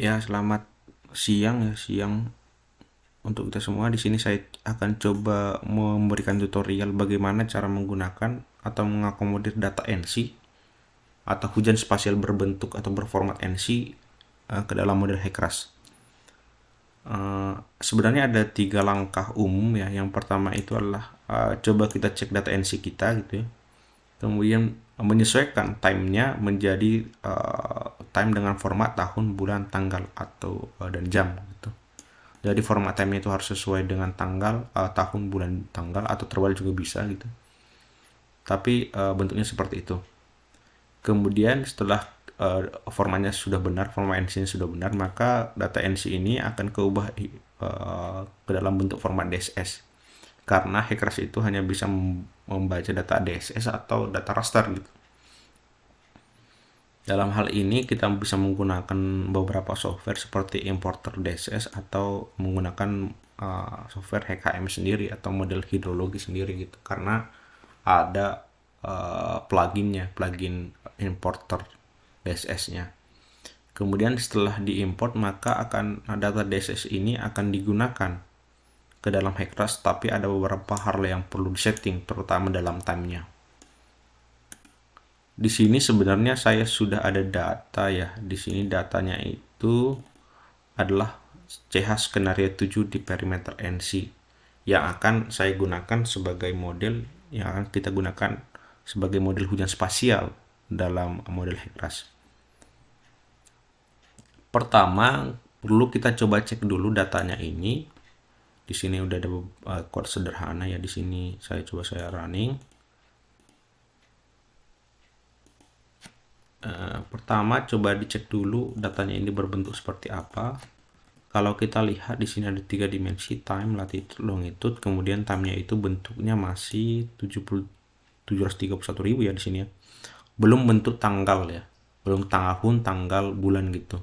Ya, selamat siang ya, siang untuk kita semua. Di sini saya akan coba memberikan tutorial bagaimana cara menggunakan atau mengakomodir data NC atau hujan spasial berbentuk atau berformat NC ke dalam model HEC-RAS. Sebenarnya ada 3 langkah umum ya. Yang pertama itu adalah coba kita cek data NC kita gitu ya. Kemudian menyesuaikan time-nya menjadi time dengan format tahun, bulan, tanggal atau dan jam gitu. Jadi format time itu harus sesuai dengan tanggal, tahun, bulan, tanggal atau terbalik juga bisa gitu. Tapi bentuknya seperti itu. Kemudian setelah formatnya sudah benar, format NC-nya sudah benar, maka data NC ini akan keubah ke dalam bentuk format DSS. Karena HEC-RAS itu hanya bisa membaca data DSS atau data raster gitu. Dalam hal ini kita bisa menggunakan beberapa software seperti importer DSS atau menggunakan software HKM sendiri atau model hidrologi sendiri gitu, karena ada plugin importer DSS-nya. Kemudian setelah diimport maka akan data DSS ini akan digunakan ke dalam HEC-RAS, tapi ada beberapa hal yang perlu disetting terutama dalam time-nya. Di sini sebenarnya saya sudah ada data ya. Di sini datanya itu adalah CH skenario 7 di perimeter NC yang akan saya gunakan sebagai model, yang akan kita gunakan sebagai model hujan spasial dalam model HEC-RAS. Pertama, perlu kita coba cek dulu datanya ini. Di sini udah ada code sederhana ya. Di sini saya running. Pertama coba dicek dulu datanya ini berbentuk seperti apa. Kalau kita lihat di sini ada 3 dimensi, time, latitude, longitude, kemudian time-nya itu bentuknya masih 731.000 ya di sini ya. Belum bentuk tanggal ya. Belum tahun, tanggal, bulan gitu.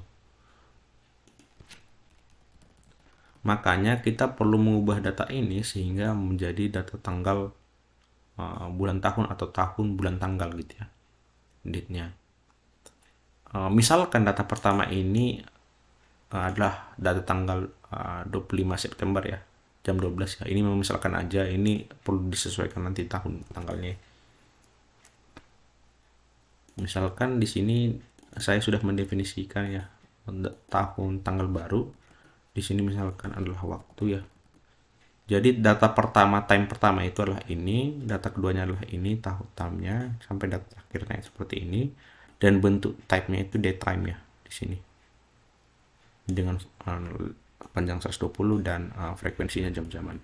Makanya kita perlu mengubah data ini sehingga menjadi data tanggal, bulan tahun atau tahun bulan tanggal gitu ya. Date-nya. Misalkan data pertama ini adalah data tanggal 25 September ya, jam 12 ya. Ini misalkan aja, ini perlu disesuaikan nanti tahun tanggalnya. Misalkan di sini saya sudah mendefinisikan ya tahun tanggal baru. Di sini misalkan adalah waktu ya. Jadi data pertama, time pertama itu adalah ini, data keduanya adalah ini, tahun time-nya sampai data akhirnya seperti ini. Dan bentuk type-nya itu datetime ya di sini dengan panjang 120 dan frekuensinya jam-jaman.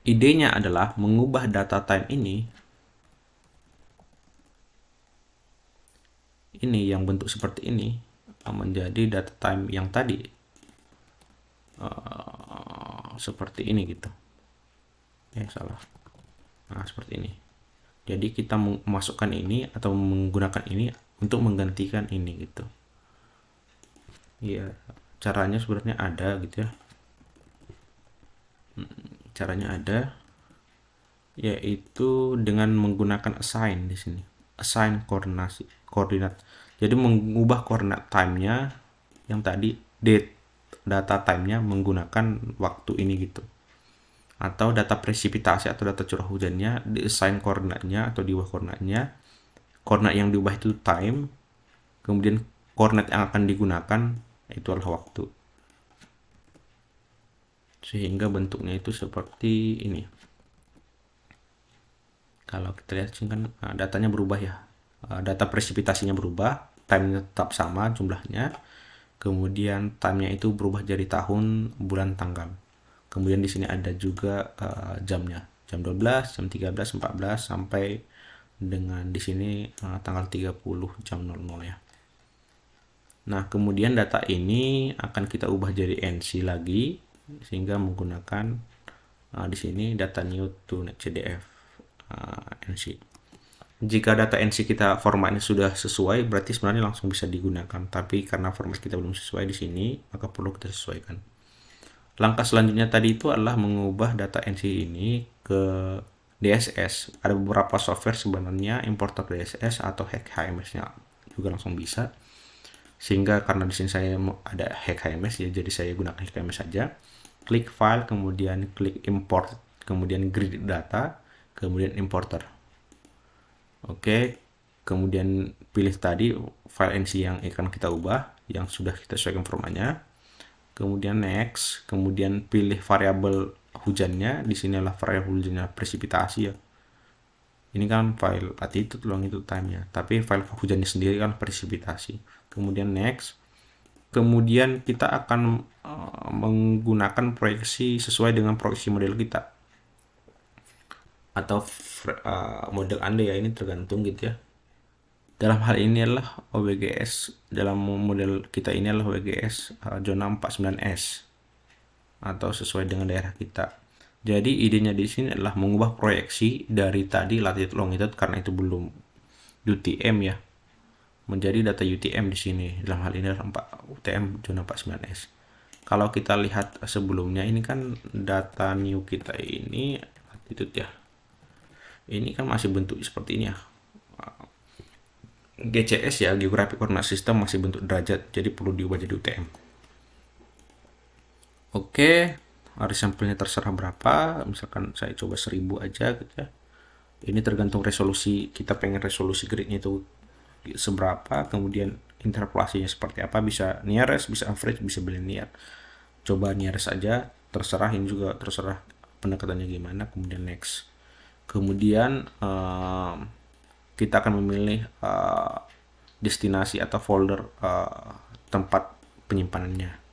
Idenya adalah mengubah data time ini yang bentuk seperti ini menjadi data time yang tadi seperti ini gitu. Salah. Nah, seperti ini. Jadi kita memasukkan ini atau menggunakan ini untuk menggantikan ini gitu. Ya, caranya sebenarnya ada gitu ya. Caranya ada, yaitu dengan menggunakan assign di sini. Assign koordinat. Jadi mengubah koordinat time-nya yang tadi data time-nya menggunakan waktu ini gitu. Atau data presipitasi atau data curah hujannya diassign koordinatnya atau diubah koordinatnya. Koordinat yang diubah itu time, kemudian koordinat yang akan digunakan itu adalah waktu. Sehingga bentuknya itu seperti ini. Kalau kita lihat kan datanya berubah ya. Data presipitasinya berubah, time-nya tetap sama jumlahnya. Kemudian time-nya itu berubah jadi tahun, bulan, tanggal. Kemudian di sini ada juga jamnya, jam 12, jam 13, 14 sampai dengan di sini tanggal 30 jam 00 ya. Nah, kemudian data ini akan kita ubah jadi NC lagi sehingga menggunakan di sini data new to CDF NC. Jika data NC kita formatnya sudah sesuai, berarti sebenarnya langsung bisa digunakan. Tapi karena format kita belum sesuai di sini, maka perlu kita sesuaikan. Langkah selanjutnya tadi itu adalah mengubah data NC ini ke DSS. Ada beberapa software sebenarnya importer DSS atau HMS-nya juga langsung bisa. Sehingga karena di sini saya ada HKMS ya, jadi saya gunakan HKMS saja. Klik file, kemudian klik import, kemudian grid data, kemudian importer. Oke, kemudian pilih tadi file NC yang akan kita ubah, yang sudah kita sesuaikan formatnya. Kemudian next, kemudian pilih variabel hujannya. Di sini adalah variabel hujannya presipitasi ya. Ini kan file latitude, longitude, time-nya. Tapi file hujannya sendiri kan presipitasi. Kemudian next. Kemudian kita akan menggunakan proyeksi sesuai dengan proyeksi model kita. Atau model Anda ya, ini tergantung gitu ya. Dalam hal ini adalah OWGS, dalam model kita ini adalah OWGS zona 49S atau sesuai dengan daerah kita. Jadi idenya di sini adalah mengubah proyeksi dari tadi latitude longitude, karena itu belum UTM ya, menjadi data UTM di sini. Dalam hal ini adalah UTM zona 49S. Kalau kita lihat sebelumnya, ini kan data new kita ini latitude ya. Ini kan masih bentuk seperti ini ya. GCS ya, Geographic Coordinate System, masih bentuk derajat, jadi perlu diubah jadi UTM. Oke, area sampelnya terserah berapa, misalkan saya coba 1000 aja gitu ya. Ini tergantung resolusi, kita pengen resolusi gridnya itu seberapa, kemudian interpolasinya seperti apa, bisa nearest, bisa average, bisa linear. Coba nearest aja, terserah, ini juga terserah pendekatannya gimana. Kemudian next. Kemudian kita akan memilih destinasi atau folder tempat penyimpanannya.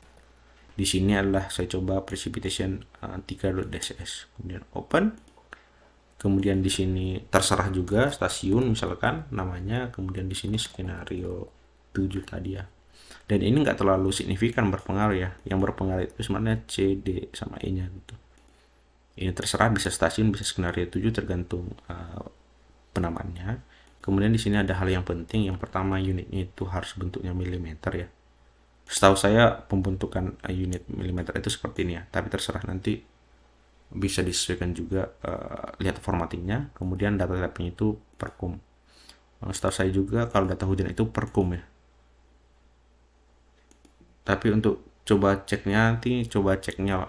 Di sini adalah saya coba precipitation 3.ss. Kemudian open. Kemudian di sini terserah juga stasiun misalkan namanya. Kemudian di sini skenario 7 tadi ya. Dan ini nggak terlalu signifikan berpengaruh ya. Yang berpengaruh itu sebenarnya C, D, sama E-nya gitu. Ini terserah, bisa stasiun, bisa skenario 7, tergantung penamaannya. Kemudian di sini ada hal yang penting. Yang pertama, unitnya itu harus bentuknya milimeter ya. Setahu saya pembentukan unit milimeter itu seperti ini ya. Tapi terserah, nanti bisa disesuaikan juga, lihat formattingnya. Kemudian data type-nya itu per kum. Setahu saya juga kalau data hujan itu per kum ya. Tapi untuk coba ceknya nanti, coba ceknya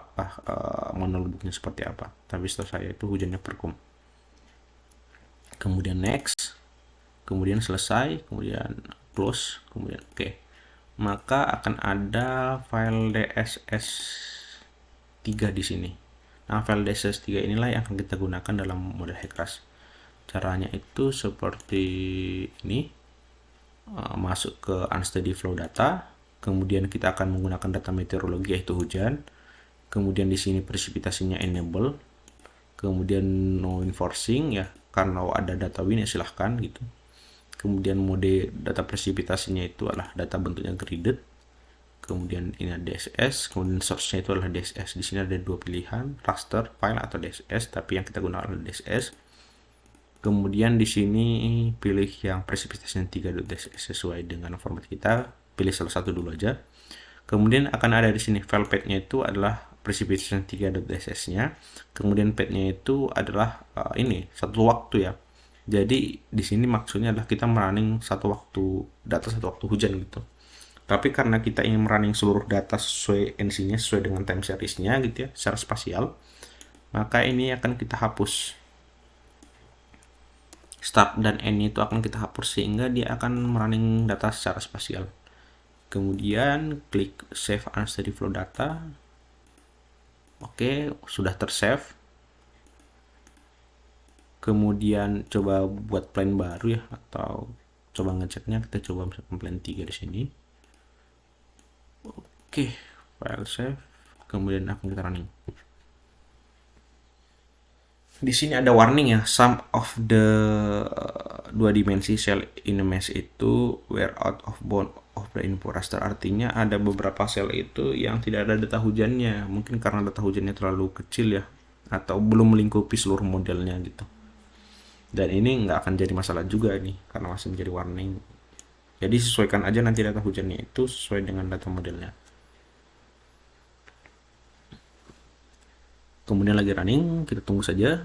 monolognya seperti apa. Tapi setahu saya itu hujannya per kum. Kemudian next, kemudian selesai, kemudian close, kemudian oke. Maka akan ada file DSS 3 di sini. Nah, file DSS 3 inilah yang akan kita gunakan dalam model HECRAS. Caranya itu seperti ini. Masuk ke unsteady flow data, kemudian kita akan menggunakan data meteorologi yaitu hujan. Kemudian di sini presipitasinya enable. Kemudian no enforcing ya, karena ada data wind ya silahkan gitu. Kemudian mode data presipitasinya itu adalah data bentuknya gridded. Kemudian ini ada DSS, kemudian source-nya itu adalah DSS. Di sini ada dua pilihan, raster, file atau DSS, tapi yang kita gunakan adalah DSS. Kemudian di sini pilih yang presipitasinya 3.dss sesuai dengan format kita, pilih salah satu dulu aja. Kemudian akan ada di sini file path-nya itu adalah precipitation 3.dss-nya. Kemudian path-nya itu adalah ini satu waktu ya. Jadi di sini maksudnya adalah kita merunning satu waktu data, satu waktu hujan gitu. Tapi karena kita ingin merunning seluruh data sesuai NC-nya, sesuai dengan time series-nya gitu ya, secara spasial, maka ini akan kita hapus. Start dan end itu akan kita hapus sehingga dia akan merunning data secara spasial. Kemudian klik save unsteady flow data. Oke, sudah tersave. Kemudian coba buat plan baru ya, atau coba ngeceknya, kita coba misalkan plan 3 di sini. Oke, file save. Kemudian akan kita running. Di sini ada warning ya, some of the dua dimensi cell in a mesh itu were out of bound of the info raster. Artinya ada beberapa sel itu yang tidak ada data hujannya, mungkin karena data hujannya terlalu kecil ya, atau belum melingkupi seluruh modelnya gitu. Dan ini nggak akan jadi masalah juga nih, karena masih menjadi warning. Jadi sesuaikan aja nanti data hujannya itu sesuai dengan data modelnya. Kemudian lagi running, kita tunggu saja.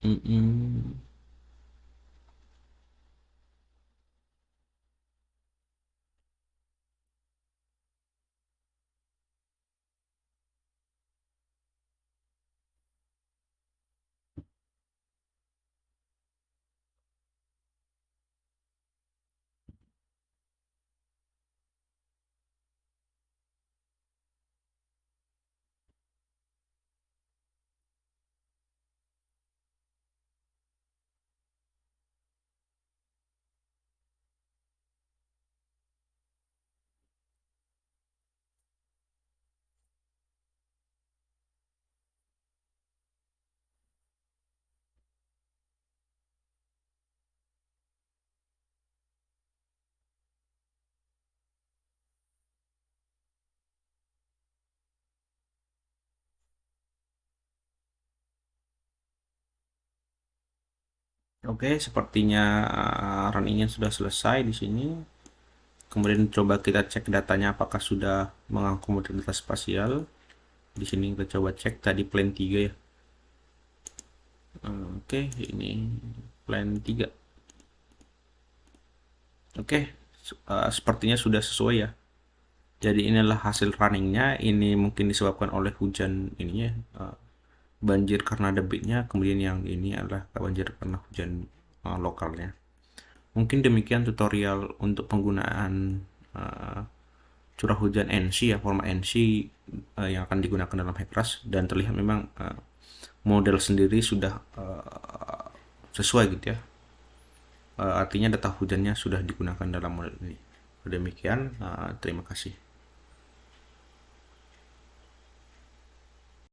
Mm-mm. Oke, sepertinya runningnya sudah selesai di sini. Kemudian coba kita cek datanya apakah sudah mengakomodir data spasial. Di sini kita coba cek tadi plan 3 ya. Oke, ini plan 3. Oke, sepertinya sudah sesuai ya. Jadi inilah hasil runningnya. Ini mungkin disebabkan oleh hujan ininya, banjir karena debitnya. Kemudian yang ini adalah banjir karena hujan lokalnya. Mungkin demikian tutorial untuk penggunaan uh, curah hujan NC ya, format NC yang akan digunakan dalam Hekras, dan terlihat memang model sendiri sudah sesuai gitu ya. Artinya data hujannya sudah digunakan dalam model ini. Demikian, terima kasih.